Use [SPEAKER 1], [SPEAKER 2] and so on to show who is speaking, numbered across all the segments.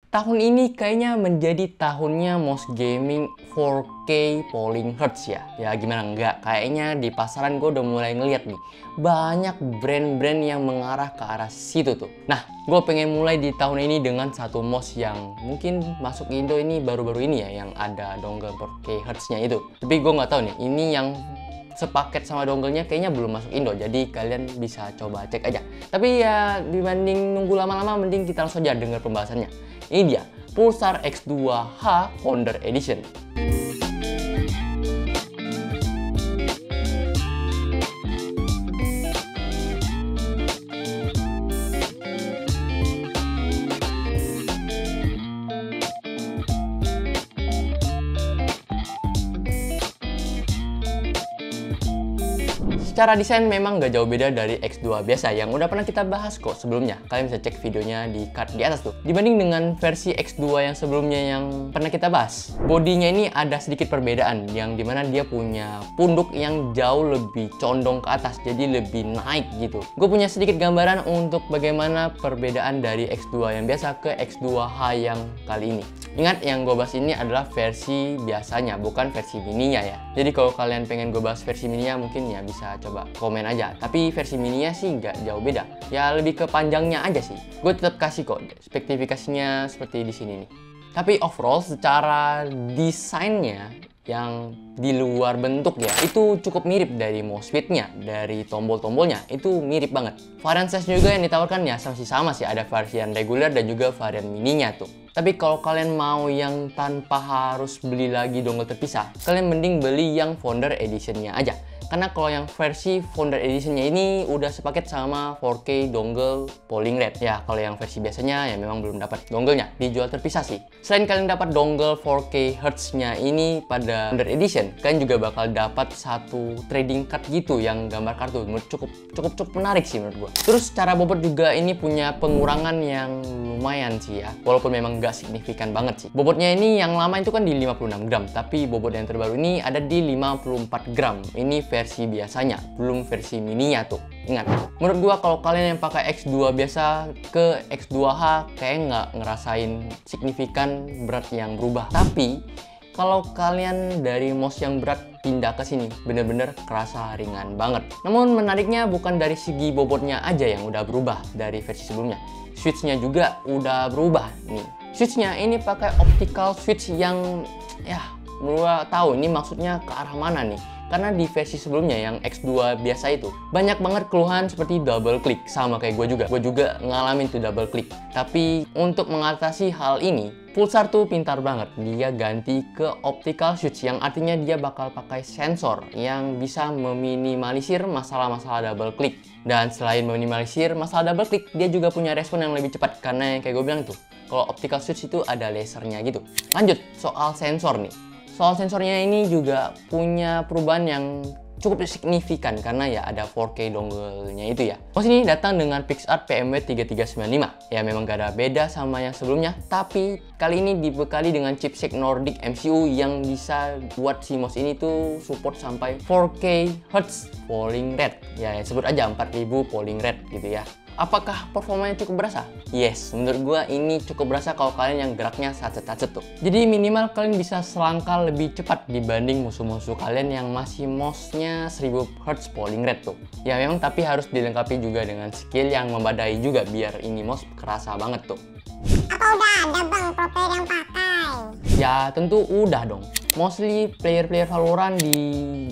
[SPEAKER 1] Tahun ini kayaknya menjadi tahunnya mouse gaming 4K polling hertz ya. Ya gimana enggak, kayaknya di pasaran gue udah mulai ngeliat nih banyak brand-brand yang mengarah ke arah situ tuh. Nah, gue pengen mulai di tahun ini dengan satu mouse yang mungkin masuk Indo ini baru-baru ini ya, yang ada dongle 4K hertz-nya itu. Tapi gue nggak tahu nih, ini yang sepaket sama dongle-nya kayaknya belum masuk Indo, jadi kalian bisa coba cek aja. Tapi ya dibanding nunggu lama-lama, mending kita langsung aja denger pembahasannya. Ini dia, Pulsar X2H Founder Edition. Secara desain memang nggak jauh beda dari X2 biasa yang udah pernah kita bahas kok sebelumnya. Kalian bisa cek videonya di card di atas tuh. Dibanding dengan versi X2 yang sebelumnya yang pernah kita bahas, bodinya ini ada sedikit perbedaan yang dimana dia punya punduk yang jauh lebih condong ke atas, jadi lebih naik gitu. Gue punya sedikit gambaran untuk bagaimana perbedaan dari X2 yang biasa ke X2H yang kali ini. Ingat, yang gue bahas ini adalah versi biasanya, bukan versi mininya ya. Jadi kalau kalian pengen gue bahas versi mininya, mungkin ya bisa coba komen aja. Tapi versi mininya sih nggak jauh beda. Ya lebih ke panjangnya aja sih. Gue tetap kasih kok spesifikasinya seperti di sini nih. Tapi overall secara desainnya yang di luar bentuk ya, itu cukup mirip dari mouse speed-nya, dari tombol-tombolnya, itu mirip banget. Varian size juga yang ditawarkan ya masih sama sih, ada varian reguler dan juga varian mininya tuh. Tapi kalau kalian mau yang tanpa harus beli lagi dongle terpisah, kalian mending beli yang Founder Edition-nya aja. Karena kalau yang versi Founder Edition-nya ini udah sepaket sama 4K dongle polling rate. Ya, kalau yang versi biasanya ya memang belum dapat dongle-nya, dijual terpisah sih. Selain kalian dapat dongle 4K Hz-nya ini pada Founder Edition, kalian juga bakal dapat satu trading card gitu yang gambar kartu. Cukup menarik sih menurut gua. Terus secara bobot juga ini punya pengurangan yang lumayan sih ya. Walaupun memang nggak signifikan banget sih. Bobotnya ini yang lama itu kan di 56 gram, tapi bobot yang terbaru ini ada di 54 gram. Ini versi biasanya, belum versi mininya tuh. Ingat, menurut gua kalau kalian yang pakai X2 biasa ke X2H kayak nggak ngerasain signifikan berat yang berubah. Tapi kalau kalian dari mouse yang berat pindah ke sini, bener-bener kerasa ringan banget. Namun menariknya bukan dari segi bobotnya aja yang udah berubah dari versi sebelumnya. Switch-nya juga udah berubah nih. Switch-nya ini pakai optical switch yang ya gua tahu ini maksudnya ke arah mana nih. Karena di versi sebelumnya yang X2 biasa itu banyak banget keluhan seperti double click, sama kayak gue juga ngalamin tuh double click. Tapi untuk mengatasi hal ini, Pulsar tuh pintar banget, dia ganti ke optical switch yang artinya dia bakal pakai sensor yang bisa meminimalisir masalah-masalah double click. Dan selain meminimalisir masalah double click, dia juga punya respon yang lebih cepat karena yang kayak gue bilang tuh, kalau optical switch itu ada lasernya gitu. Lanjut soal sensor nih. Soal sensornya ini juga punya perubahan yang cukup signifikan karena ya ada 4K dongle-nya itu ya. Mouse ini datang dengan PixArt PMW3395. Ya memang gak ada beda sama yang sebelumnya, tapi kali ini dibekali dengan chipset Nordic MCU yang bisa buat si mouse ini tuh support sampai 4K Hz polling rate. Ya sebut aja 4000 polling rate gitu ya. Apakah performanya cukup berasa? Yes, menurut gua ini cukup berasa kalau kalian yang geraknya sacet-sacet tuh. Jadi minimal kalian bisa selangkah lebih cepat dibanding musuh-musuh kalian yang masih mouse-nya 1000 Hz polling rate tuh. Ya memang tapi harus dilengkapi juga dengan skill yang membadai juga biar ini mouse kerasa banget tuh.
[SPEAKER 2] Apa udah ada bang pro player yang pakai?
[SPEAKER 1] Ya tentu udah dong. Mostly player-player Valorant di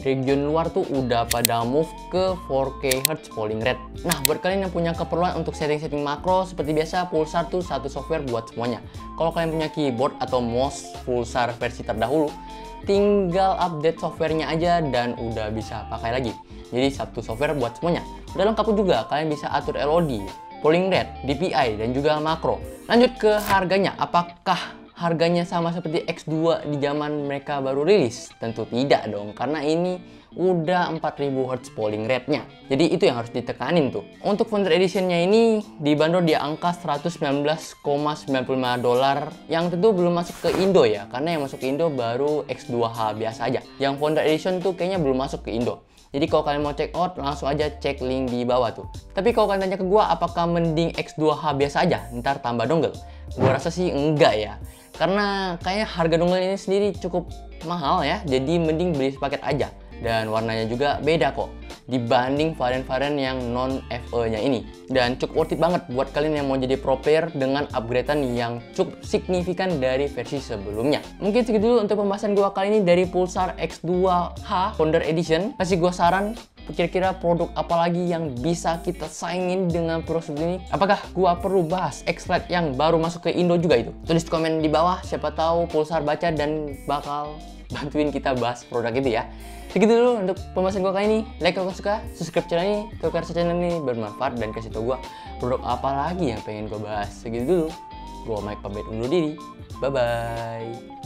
[SPEAKER 1] region luar tuh udah pada move ke 4K Hz polling rate. Nah, buat kalian yang punya keperluan untuk setting-setting makro, seperti biasa Pulsar tuh satu software buat semuanya. Kalau kalian punya keyboard atau mouse Pulsar versi terdahulu, tinggal update softwarenya aja dan udah bisa pakai lagi. Jadi satu software buat semuanya. Udah lengkap juga, kalian bisa atur LOD, polling rate, DPI, dan juga makro. Lanjut ke harganya, apakah harganya sama seperti X2 di zaman mereka baru rilis? Tentu tidak dong, karena ini udah 4000 Hz polling rate-nya. Jadi itu yang harus ditekanin tuh. Untuk Founder Edition-nya ini dibanderol di angka $119,95 yang tentu belum masuk ke Indo ya, karena yang masuk ke Indo baru X2H biasa aja. Yang Founder Edition tuh kayaknya belum masuk ke Indo. Jadi kalau kalian mau check out, langsung aja cek link di bawah tuh. Tapi kalau kalian tanya ke gua, apakah mending X2H biasa aja, ntar tambah dongle? Gua rasa sih enggak ya. Karena kayaknya harga dongle ini sendiri cukup mahal ya. Jadi mending beli sepaket aja. Dan warnanya juga beda kok dibanding varian-varian yang non FE-nya ini. Dan cukup worth it banget buat kalian yang mau jadi pro player dengan upgradean yang cukup signifikan dari versi sebelumnya. Mungkin segitu dulu untuk pembahasan gua kali ini dari Pulsar X2H Founder Edition. Kasih gua saran, kira-kira produk apa lagi yang bisa kita saingin dengan produk seperti ini? Apakah gua perlu bahas X-Lite yang baru masuk ke Indo juga itu? Tulis komen di bawah, siapa tahu Pulsar baca dan bakal bantuin kita bahas produk itu ya. Segitu dulu untuk pembahasan gua kali ini. Like kalau suka, subscribe channel ini kalau rasa channel ini bermanfaat, dan kasih tau gua produk apa lagi yang pengen gua bahas. Segitu dulu. Gua Mike pamit undur diri. Bye bye.